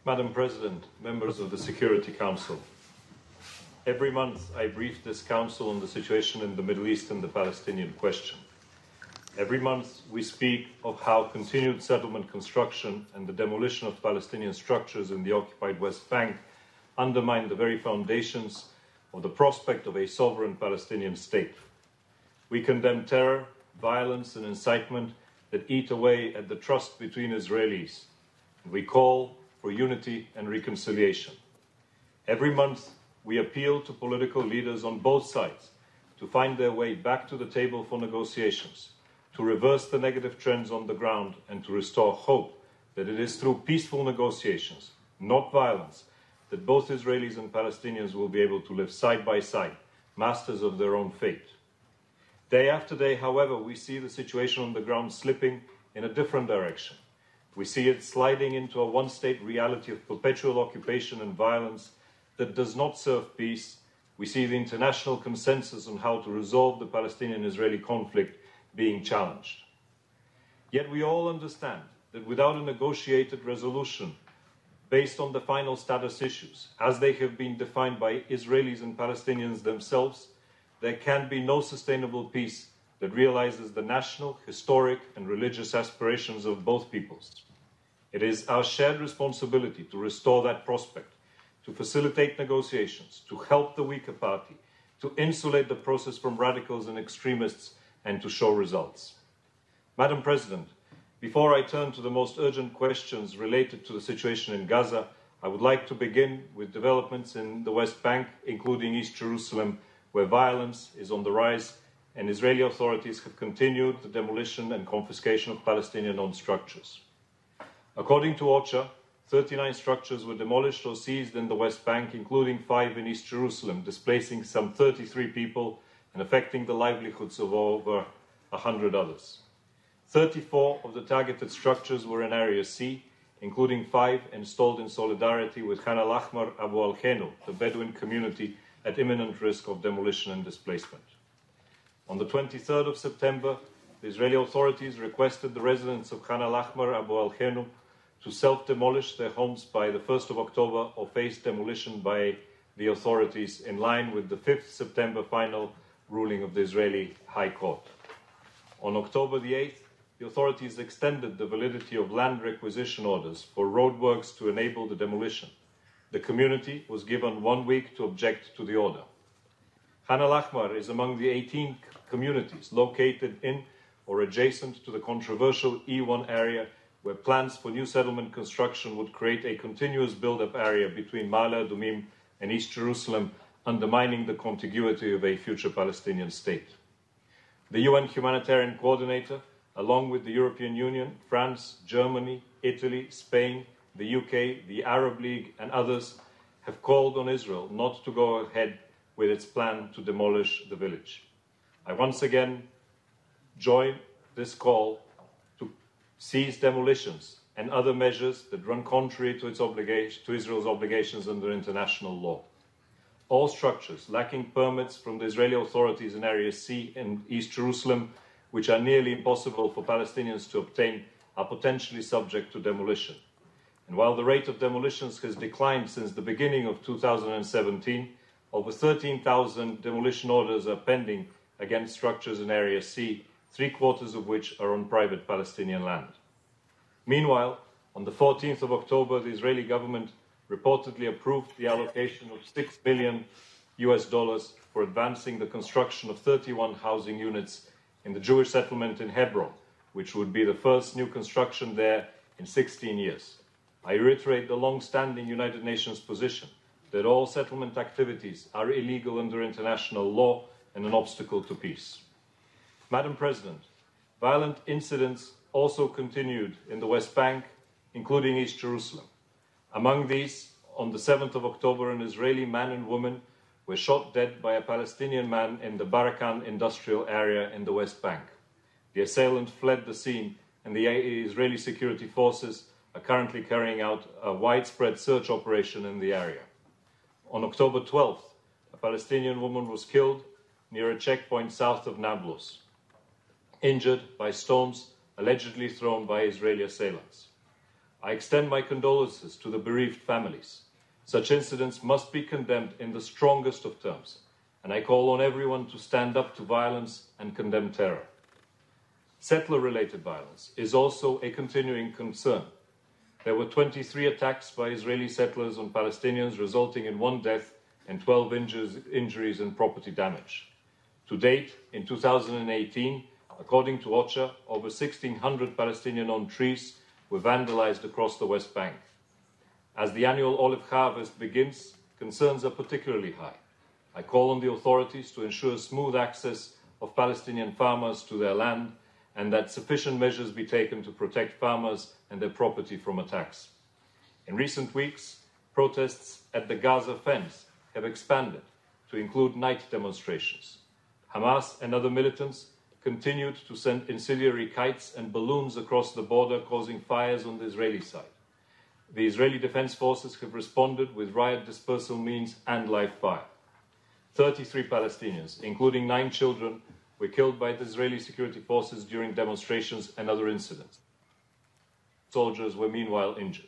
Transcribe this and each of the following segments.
Madam President, members of the Security Council, every month I brief this Council on the situation in the Middle East and the Palestinian question. Every month we speak of how continued settlement construction and the demolition of Palestinian structures in the occupied West Bank undermine the very foundations of the prospect of a sovereign Palestinian state. We condemn terror, violence and incitement that eat away at the trust between Israelis, and we call for unity and reconciliation. Every month we appeal to political leaders on both sides to find their way back to the table for negotiations, to reverse the negative trends on the ground and to restore hope that it is through peaceful negotiations, not violence, that both Israelis and Palestinians will be able to live side by side, masters of their own fate. Day after day, however, we see the situation on the ground slipping in a different direction. We see it sliding into a one-state reality of perpetual occupation and violence that does not serve peace. We see the international consensus on how to resolve the Palestinian-Israeli conflict being challenged. Yet we all understand that without a negotiated resolution based on the final status issues, as they have been defined by Israelis and Palestinians themselves, there can be no sustainable peace that realizes the national, historic, and religious aspirations of both peoples. It is our shared responsibility to restore that prospect, to facilitate negotiations, to help the weaker party, to insulate the process from radicals and extremists, and to show results. Madam President, before I turn to the most urgent questions related to the situation in Gaza, I would like to begin with developments in the West Bank, including East Jerusalem, where violence is on the rise and Israeli authorities have continued the demolition and confiscation of Palestinian-owned structures. According to OCHA, 39 structures were demolished or seized in the West Bank, including 5 in East Jerusalem, displacing some 33 people and affecting the livelihoods of over 100 others. 34 of the targeted structures were in Area C, including 5 installed in solidarity with Khan al-Ahmar Abu al-Khenu, the Bedouin community at imminent risk of demolition and displacement. On the 23rd of September, the Israeli authorities requested the residents of Khan al-Ahmar Abu al-Khenu to self-demolish their homes by the 1st of October or face demolition by the authorities in line with the 5th September final ruling of the Israeli High Court. On October the 8th, the authorities extended the validity of land requisition orders for roadworks to enable the demolition. The community was given 1 week to object to the order. Khan al-Ahmar is among the 18 communities located in or adjacent to the controversial E1 area where plans for new settlement construction would create a continuous build-up area between Ma'ale Adumim and East Jerusalem, undermining the contiguity of a future Palestinian state. The UN humanitarian coordinator, along with the European Union, France, Germany, Italy, Spain, the UK, the Arab League and others, have called on Israel not to go ahead with its plan to demolish the village. I once again join this call to cease demolitions and other measures that run contrary to Israel's obligations under international law. All structures lacking permits from the Israeli authorities in Area C and East Jerusalem, which are nearly impossible for Palestinians to obtain, are potentially subject to demolition. And while the rate of demolitions has declined since the beginning of 2017, over 13,000 demolition orders are pending against structures in Area C, 3/4 of which are on private Palestinian land. Meanwhile, on the 14th of October, the Israeli government reportedly approved the allocation of $6 billion for advancing the construction of 31 housing units in the Jewish settlement in Hebron, which would be the first new construction there in 16 years. I reiterate the long-standing United Nations position that all settlement activities are illegal under international law and an obstacle to peace. Madam President, violent incidents also continued in the West Bank, including East Jerusalem. Among these, on the 7th of October, an Israeli man and woman were shot dead by a Palestinian man in the Barakan industrial area in the West Bank. The assailant fled the scene, and the Israeli security forces are currently carrying out a widespread search operation in the area. On October 12th, a Palestinian woman was killed near a checkpoint south of Nablus, injured by stones allegedly thrown by Israeli assailants. I extend my condolences to the bereaved families. Such incidents must be condemned in the strongest of terms, and I call on everyone to stand up to violence and condemn terror. Settler-related violence is also a continuing concern. There were 23 attacks by Israeli settlers on Palestinians, resulting in 1 death and 12 injuries and property damage. To date, in 2018, according to OCHA, over 1,600 Palestinian-owned trees were vandalized across the West Bank. As the annual olive harvest begins, concerns are particularly high. I call on the authorities to ensure smooth access of Palestinian farmers to their land and that sufficient measures be taken to protect farmers and their property from attacks. In recent weeks, protests at the Gaza fence have expanded to include night demonstrations. Hamas and other militants continued to send incendiary kites and balloons across the border, causing fires on the Israeli side. The Israeli Defense Forces have responded with riot dispersal means and live fire. 33 Palestinians, including 9 children, were killed by the Israeli security forces during demonstrations and other incidents. Soldiers were meanwhile injured.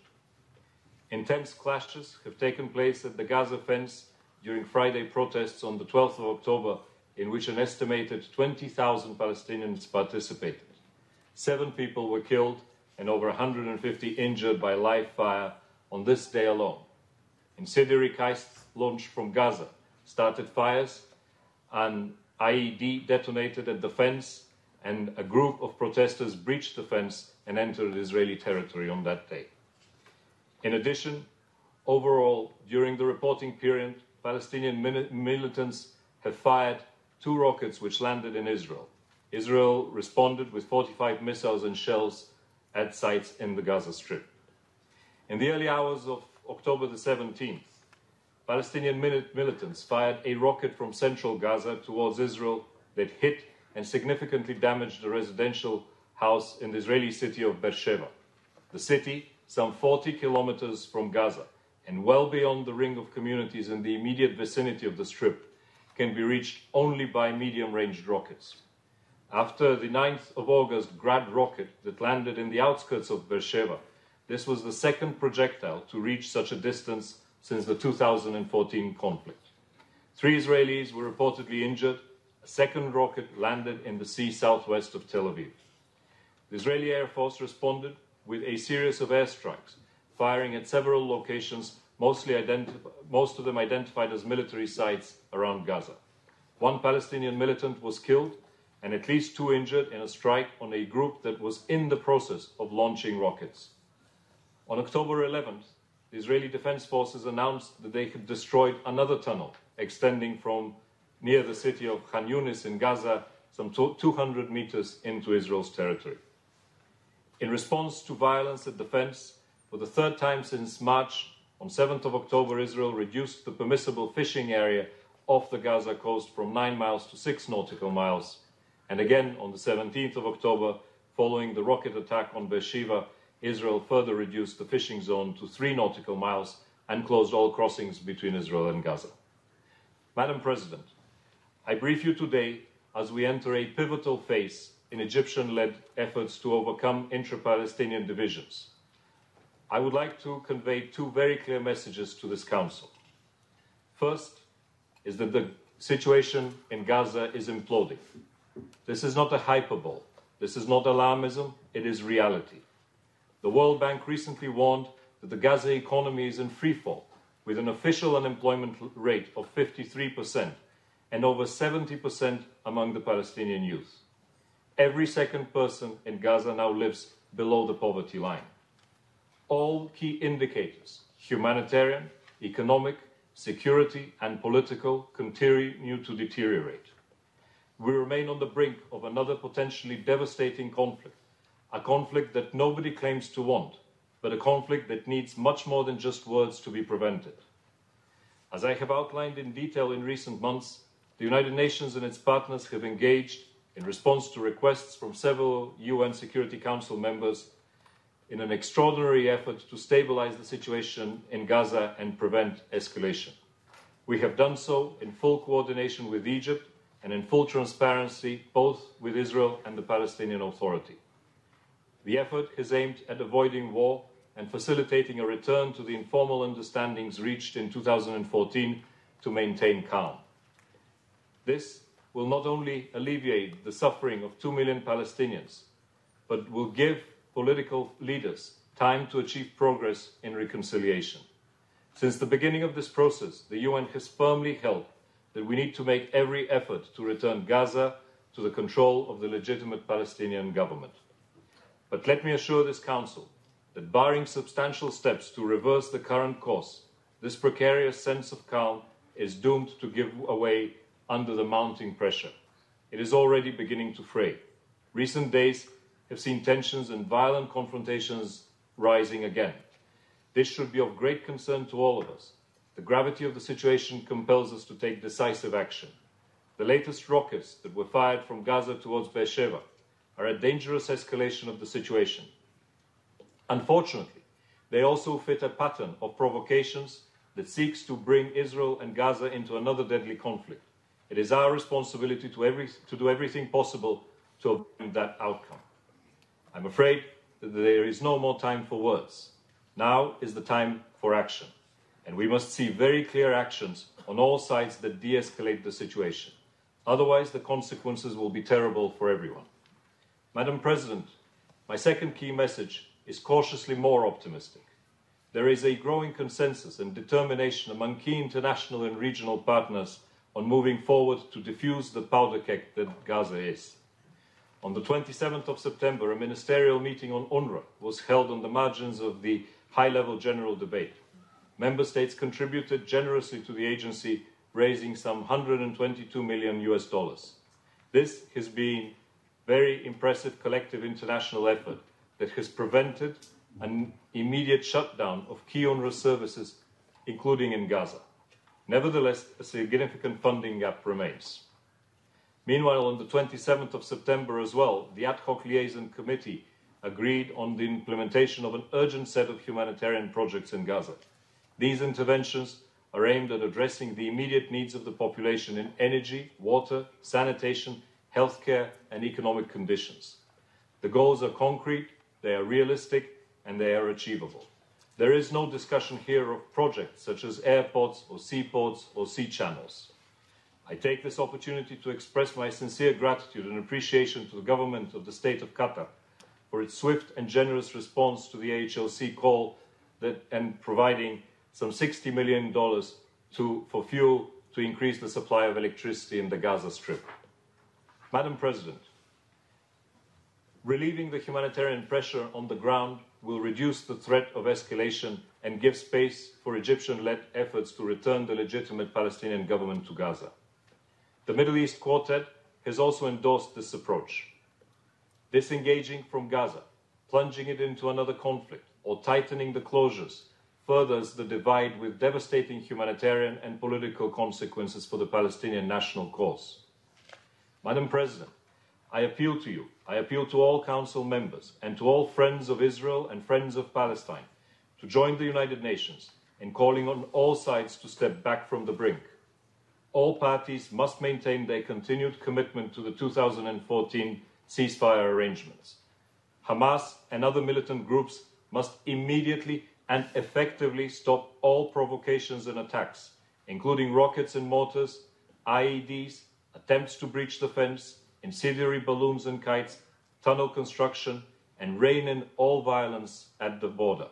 Intense clashes have taken place at the Gaza fence during Friday protests on the 12th of October, in which an estimated 20,000 Palestinians participated. 7 people were killed and over 150 injured by live fire on this day alone. Incendiary kites launched from Gaza started fires, and IED detonated at the fence, and a group of protesters breached the fence and entered Israeli territory on that day. In addition, overall, during the reporting period, Palestinian militants have fired 2 rockets which landed in Israel. Israel responded with 45 missiles and shells at sites in the Gaza Strip. In the early hours of October the 17th, Palestinian militants fired a rocket from central Gaza towards Israel that hit and significantly damaged a residential house in the Israeli city of Be'er Sheva. The city, some 40 kilometers from Gaza and well beyond the ring of communities in the immediate vicinity of the Strip, can be reached only by medium-ranged rockets. After the 9th of August Grad rocket that landed in the outskirts of Be'er Sheva, this was the second projectile to reach such a distance since the 2014 conflict. 3 Israelis were reportedly injured. A second rocket landed in the sea southwest of Tel Aviv. The Israeli Air Force responded with a series of airstrikes, firing at several locations, most of them identified as military sites around Gaza. 1 Palestinian militant was killed and at least 2 injured in a strike on a group that was in the process of launching rockets. On October 11th, the Israeli Defense Forces announced that they had destroyed another tunnel extending from near the city of Khan Yunis in Gaza, some 200 meters into Israel's territory. In response to violence at the fence, for the 3rd time since March, on 7th of October, Israel reduced the permissible fishing area off the Gaza coast from 9 miles to 6 nautical miles. And again, on the 17th of October, following the rocket attack on Be'er Sheva, Israel further reduced the fishing zone to 3 nautical miles and closed all crossings between Israel and Gaza. Madam President, I brief you today as we enter a pivotal phase in Egyptian-led efforts to overcome intra-Palestinian divisions. I would like to convey 2 very clear messages to this Council. First is that the situation in Gaza is imploding. This is not a hyperbole. This is not alarmism. It is reality. The World Bank recently warned that the Gaza economy is in freefall, with an official unemployment rate of 53% and over 70% among the Palestinian youth. Every second person in Gaza now lives below the poverty line. All key indicators, humanitarian, economic, security, and political, continue to deteriorate. We remain on the brink of another potentially devastating conflict, a conflict that nobody claims to want, but a conflict that needs much more than just words to be prevented. As I have outlined in detail in recent months, the United Nations and its partners have engaged in response to requests from several UN Security Council members in an extraordinary effort to stabilize the situation in Gaza and prevent escalation. We have done so in full coordination with Egypt and in full transparency both with Israel and the Palestinian Authority. The effort is aimed at avoiding war and facilitating a return to the informal understandings reached in 2014 to maintain calm. This will not only alleviate the suffering of 2 million Palestinians, but will give political leaders time to achieve progress in reconciliation. Since the beginning of this process, the UN has firmly held that we need to make every effort to return Gaza to the control of the legitimate Palestinian government. But let me assure this Council that barring substantial steps to reverse the current course, this precarious sense of calm is doomed to give way under the mounting pressure. It is already beginning to fray. Recent days have seen tensions and violent confrontations rising again. This should be of great concern to all of us. The gravity of the situation compels us to take decisive action. The latest rockets that were fired from Gaza towards Be'er Sheva are a dangerous escalation of the situation. Unfortunately, they also fit a pattern of provocations that seeks to bring Israel and Gaza into another deadly conflict. It is our responsibility to do everything possible to avoid that outcome. I'm afraid that there is no more time for words. Now is the time for action, and we must see very clear actions on all sides that de-escalate the situation. Otherwise, the consequences will be terrible for everyone. Madam President, my second key message is cautiously more optimistic. There is a growing consensus and determination among key international and regional partners on moving forward to defuse the powder keg that Gaza is. On the 27th of September, a ministerial meeting on UNRWA was held on the margins of the high-level general debate. Member states contributed generously to the agency, raising some $122 million. This has been very impressive collective international effort that has prevented an immediate shutdown of key UNRWA services, including in Gaza. Nevertheless, a significant funding gap remains. Meanwhile, on the 27th of September as well, the Ad Hoc Liaison Committee agreed on the implementation of an urgent set of humanitarian projects in Gaza. These interventions are aimed at addressing the immediate needs of the population in energy, water, sanitation, healthcare, and economic conditions. The goals are concrete, they are realistic, and they are achievable. There is no discussion here of projects such as airports or seaports or sea channels. I take this opportunity to express my sincere gratitude and appreciation to the government of the State of Qatar for its swift and generous response to the AHLC call and providing some $60 million for fuel to increase the supply of electricity in the Gaza Strip. Madam President, relieving the humanitarian pressure on the ground will reduce the threat of escalation and give space for Egyptian-led efforts to return the legitimate Palestinian government to Gaza. The Middle East Quartet has also endorsed this approach. Disengaging from Gaza, plunging it into another conflict, or tightening the closures furthers the divide with devastating humanitarian and political consequences for the Palestinian national cause. Madam President, I appeal to you, I appeal to all Council members and to all friends of Israel and friends of Palestine to join the United Nations in calling on all sides to step back from the brink. All parties must maintain their continued commitment to the 2014 ceasefire arrangements. Hamas and other militant groups must immediately and effectively stop all provocations and attacks, including rockets and mortars, IEDs, attempts to breach the fence, incendiary balloons and kites, tunnel construction, and rein in all violence at the border.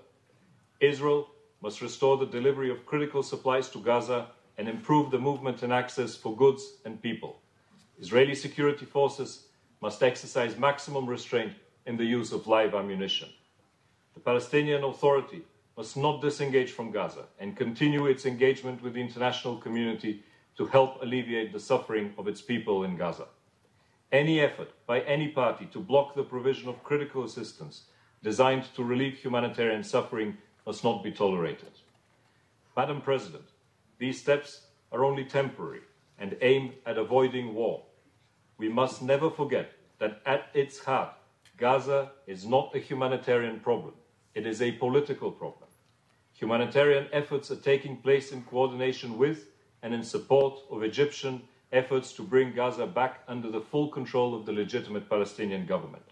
Israel must restore the delivery of critical supplies to Gaza and improve the movement and access for goods and people. Israeli security forces must exercise maximum restraint in the use of live ammunition. The Palestinian Authority must not disengage from Gaza and continue its engagement with the international community to help alleviate the suffering of its people in Gaza. Any effort by any party to block the provision of critical assistance designed to relieve humanitarian suffering must not be tolerated. Madam President, these steps are only temporary and aimed at avoiding war. We must never forget that at its heart, Gaza is not a humanitarian problem. It is a political problem. Humanitarian efforts are taking place in coordination with and in support of Egyptian efforts to bring Gaza back under the full control of the legitimate Palestinian government.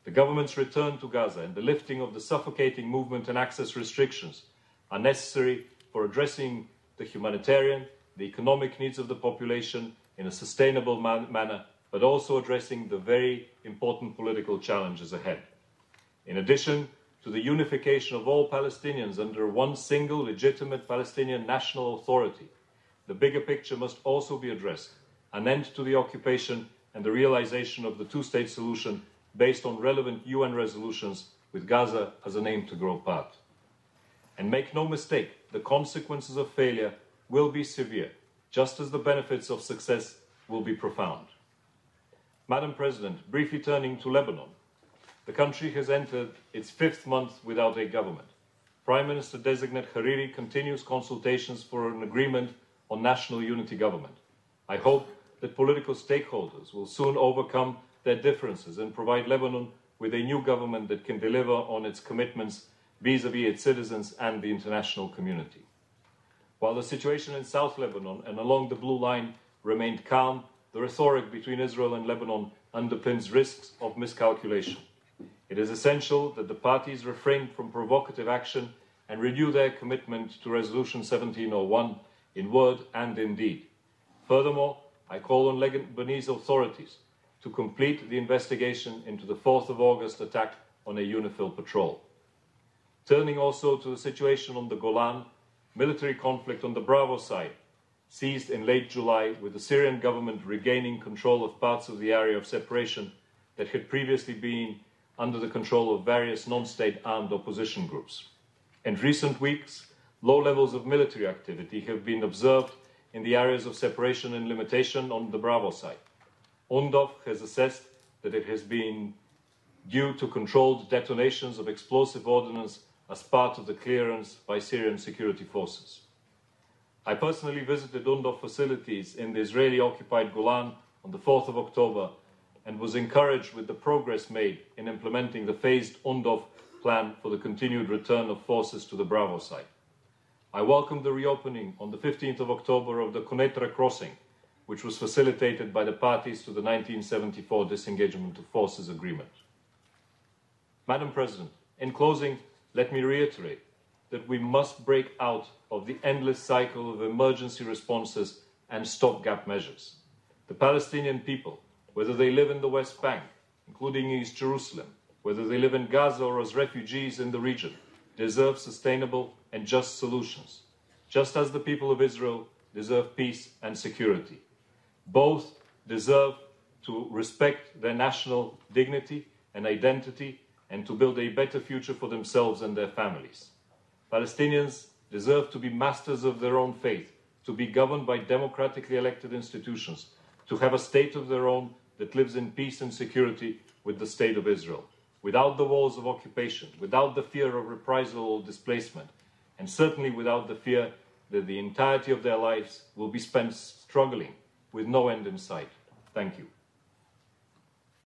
The government's return to Gaza and the lifting of the suffocating movement and access restrictions are necessary for addressing the humanitarian, the economic needs of the population in a sustainable manner, but also addressing the very important political challenges ahead. In addition to the unification of all Palestinians under one single legitimate Palestinian national authority, the bigger picture must also be addressed: an end to the occupation and the realization of the two-state solution based on relevant UN resolutions, with Gaza as an aim to grow part. And make no mistake, the consequences of failure will be severe, just as the benefits of success will be profound. Madam President, briefly turning to Lebanon, the country has entered its 5th month without a government. Prime Minister-designate Hariri continues consultations for an agreement on national unity government. I hope that political stakeholders will soon overcome their differences and provide Lebanon with a new government that can deliver on its commitments vis-à-vis its citizens and the international community. While the situation in South Lebanon and along the Blue Line remained calm, the rhetoric between Israel and Lebanon underpins risks of miscalculation. It is essential that the parties refrain from provocative action and renew their commitment to Resolution 1701 in word and in deed. Furthermore, I call on Lebanese authorities to complete the investigation into the 4th of August attack on a UNIFIL patrol. Turning also to the situation on the Golan, military conflict on the Bravo side ceased in late July, with the Syrian government regaining control of parts of the area of separation that had previously been under the control of various non-state armed opposition groups. In recent weeks, low levels of military activity have been observed in the areas of separation and limitation on the Bravo side. UNDOF has assessed that it has been due to controlled detonations of explosive ordnance as part of the clearance by Syrian security forces. I personally visited UNDOF facilities in the Israeli-occupied Golan on the 4th of October and was encouraged with the progress made in implementing the phased UNDOF plan for the continued return of forces to the Bravo site. I welcome the reopening on the 15th of October of the Konetra crossing, which was facilitated by the parties to the 1974 Disengagement of Forces Agreement. Madam President, in closing, let me reiterate that we must break out of the endless cycle of emergency responses and stopgap measures. The Palestinian people, whether they live in the West Bank, including East Jerusalem, whether they live in Gaza or as refugees in the region, deserve sustainable and just solutions, just as the people of Israel deserve peace and security. Both deserve to respect their national dignity and identity and to build a better future for themselves and their families. Palestinians deserve to be masters of their own faith, to be governed by democratically elected institutions, to have a state of their own that lives in peace and security with the State of Israel, without the walls of occupation, without the fear of reprisal or displacement, and certainly without the fear that the entirety of their lives will be spent struggling with no end in sight. Thank you.